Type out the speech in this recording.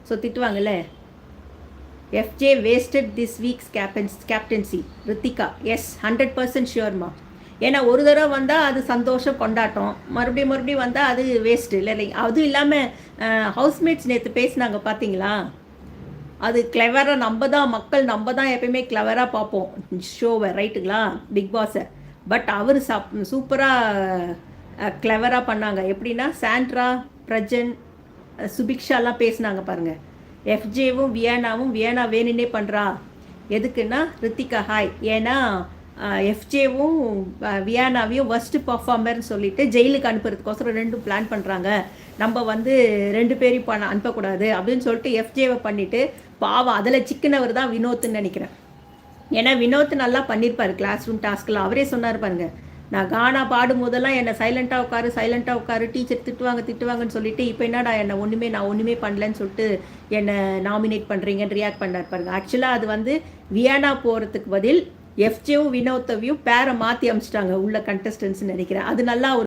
So திட்டுவாங்கல்ல, FJ wasted this weeks captaincy Rithika. Yes, 100% ஷுவர்மா. ஏன்னா ஒரு தடவை வந்தால் அது சந்தோஷம் கொண்டாட்டம், மறுபடியும் வந்தால் அது வேஸ்ட்டு இல்லை இல்லைங்க. அதுவும் இல்லாமல் ஹவுஸ்மேட்ஸ் நேற்று பேசினாங்க பார்த்தீங்களா, அது கிளவராக நம்ம தான் எப்பயுமே கிளவராக பார்ப்போம் ஷோவை, ரைட்டுங்களா, பிக் பாஸை. பட் அவர் சூப்பராக கிளவராக பண்ணாங்க. எப்படின்னா சாண்ட்ரா, பிரஜன், சுபிக்ஷாலாம் பேசினாங்க பாருங்கள். எஃப்ஜேவும் வியானா வேணுன்னே பண்ணுறா, எதுக்குன்னா ரித்திகா ஹாய். ஏன்னா எஃப்ஜேவும் வியானாவையும் ஃபஸ்ட்டு பர்ஃபார்மர்னு சொல்லிட்டு ஜெயிலுக்கு அனுப்புறதுக்கோசரம் ரெண்டும் பிளான் பண்ணுறாங்க. நம்ம வந்து 2 பேரையும் அனுப்பக்கூடாது அப்படின்னு சொல்லிட்டு எஃப்ஜேவை பண்ணிவிட்டு, பாவம் அதில் சிக்கனவர் தான் வினோத்துன்னு நினைக்கிறேன். ஏன்னா வினோத் நல்லா பண்ணியிருப்பார் கிளாஸ் ரூம் டாஸ்கில். அவரே சொன்னார் பாருங்க, நான் கானா பாடும் போதெல்லாம் என்னை சைலண்ட்டாக உட்காரு, டீச்சர் திட்டுவாங்கன்னு சொல்லிட்டு, இப்போ என்னடா நான் ஒன்றுமே பண்ணலன்னு சொல்லிட்டு என்னை நாமினேட் பண்ணுறீங்கன்னு ரியாக்ட் பண்ணார் பாருங்க. ஆக்சுவலாக அது வந்து வியானா போகிறதுக்கு பதில் எஃப்ஜேவும் வினோத்தவையும் பேரை மாற்றி அமிச்சிட்டாங்க உள்ள கண்டஸ்டன்ஸ்னு நினைக்கிறேன். அது நல்லா